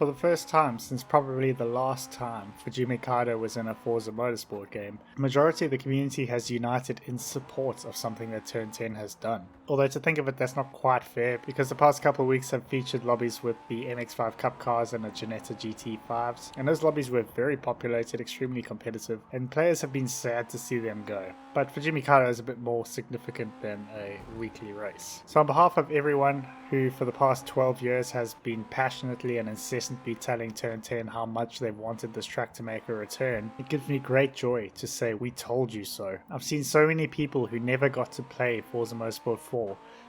For the first time since probably the last time Fujimi Kaido was in a Forza Motorsport game, the majority of the community has united in support of something that Turn 10 has done. Although to think of it, that's not quite fair, because the past couple of weeks have featured lobbies with the MX-5 Cup cars and the Ginetta GT5s, and those lobbies were very populated, extremely competitive, and players have been sad to see them go. But Fujimi Kaido is a bit more significant than a weekly race. So on behalf of everyone who for the past 12 years has been passionately and incessantly telling Turn 10 how much they've wanted this track to make a return, it gives me great joy to say we told you so. I've seen so many people who never got to play Forza Motorsport 4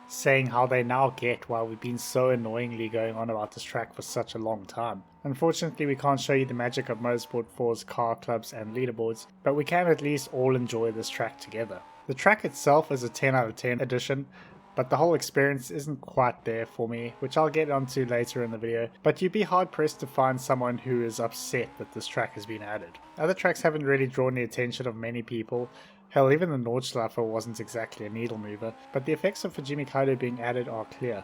saying how they now get why we've been so annoyingly going on about this track for such a long time. Unfortunately, we can't show you the magic of Motorsport 4's car clubs and leaderboards, but we can at least all enjoy this track together. The track itself is a 10 out of 10 addition, but the whole experience isn't quite there for me, which I'll get onto later in the video, but you'd be hard pressed to find someone who is upset that this track has been added. Other tracks haven't really drawn the attention of many people. Hell, even the Nordschleifer wasn't exactly a needle mover, but the effects of Fujimi Kaido being added are clear.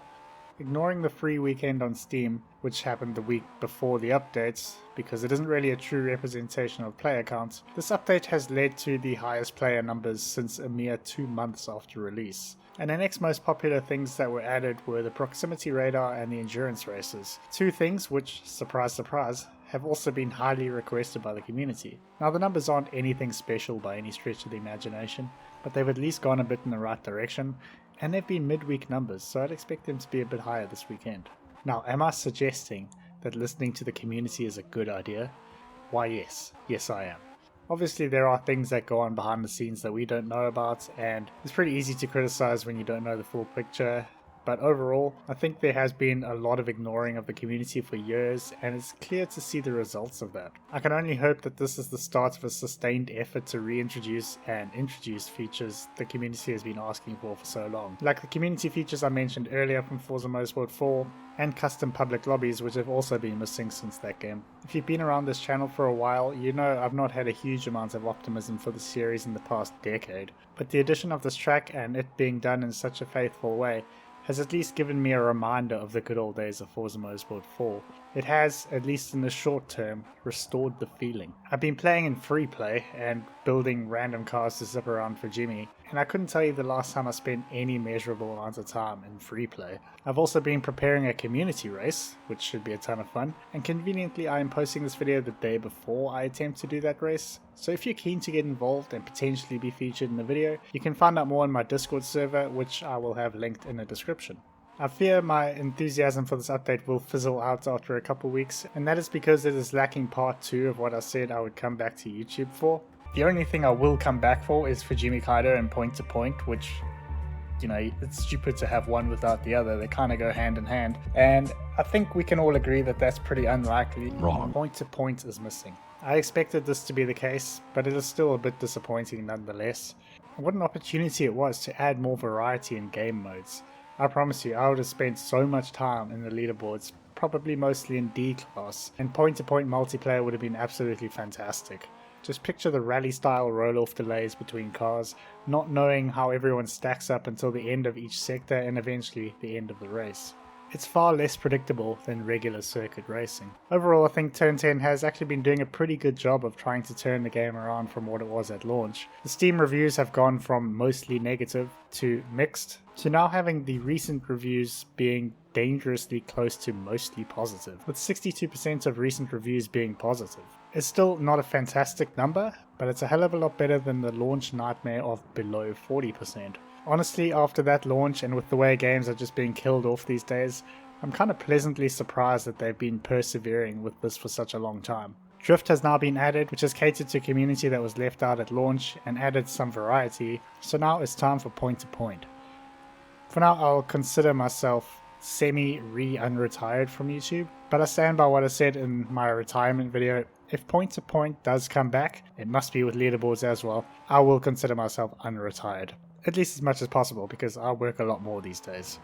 Ignoring the free weekend on Steam, which happened the week before the updates, because it isn't really a true representation of player counts, this update has led to the highest player numbers since a mere 2 months after release. And the next most popular things that were added were the proximity radar and the endurance races. Two things which, surprise surprise, have also been highly requested by the community. Now the numbers aren't anything special by any stretch of the imagination, but they've at least gone a bit in the right direction, and they've been midweek numbers, so I'd expect them to be a bit higher this weekend. Now, am I suggesting that listening to the community is a good idea? Why yes. Yes I am. Obviously there are things that go on behind the scenes that we don't know about, and it's pretty easy to criticize when you don't know the full picture. But overall, I think there has been a lot of ignoring of the community for years, and it's clear to see the results of that. I can only hope that this is the start of a sustained effort to reintroduce and introduce features the community has been asking for so long. Like the community features I mentioned earlier from Forza Motorsport 4, and custom public lobbies, which have also been missing since that game. If you've been around this channel for a while, you know I've not had a huge amount of optimism for the series in the past decade, but the addition of this track and it being done in such a faithful way has at least given me a reminder of the good old days of Forza Motorsport 4. It has, at least in the short term, restored the feeling. I've been playing in free play and building random cars to zip around Fujimi, and I couldn't tell you the last time I spent any measurable amount of time in free play. I've also been preparing a community race, which should be a ton of fun, and conveniently I am posting this video the day before I attempt to do that race. So if you're keen to get involved and potentially be featured in the video, you can find out more on my Discord server, which I will have linked in the description. I fear my enthusiasm for this update will fizzle out after a couple weeks, and that is because it is lacking part 2 of what I said I would come back to YouTube for. The only thing I will come back for is Fujimi Kaido and point to point, which, you know, it's stupid to have one without the other. They kind of go hand in hand, and I think we can all agree that that's pretty unlikely. Wrong. Point to point is missing. I expected this to be the case, but it is still a bit disappointing nonetheless. What an opportunity it was to add more variety in game modes. I promise you, I would have spent so much time in the leaderboards, probably mostly in D class, and point-to-point multiplayer would have been absolutely fantastic. Just picture the rally-style roll-off delays between cars, not knowing how everyone stacks up until the end of each sector and eventually the end of the race. It's far less predictable than regular circuit racing. Overall, I think Turn 10 has actually been doing a pretty good job of trying to turn the game around from what it was at launch. The Steam reviews have gone from mostly negative to mixed, to now having the recent reviews being dangerously close to mostly positive, with 62% of recent reviews being positive. It's still not a fantastic number, but it's a hell of a lot better than the launch nightmare of below 40%. Honestly, after that launch and with the way games are just being killed off these days, I'm kind of pleasantly surprised that they've been persevering with this for such a long time. Drift has now been added, which has catered to a community that was left out at launch and added some variety, so now it's time for point to point. For now, I'll consider myself semi-unretired from YouTube, but I stand by what I said in my retirement video. If point to point does come back, it must be with leaderboards as well. I will consider myself unretired. At least as much as possible, because I work a lot more these days.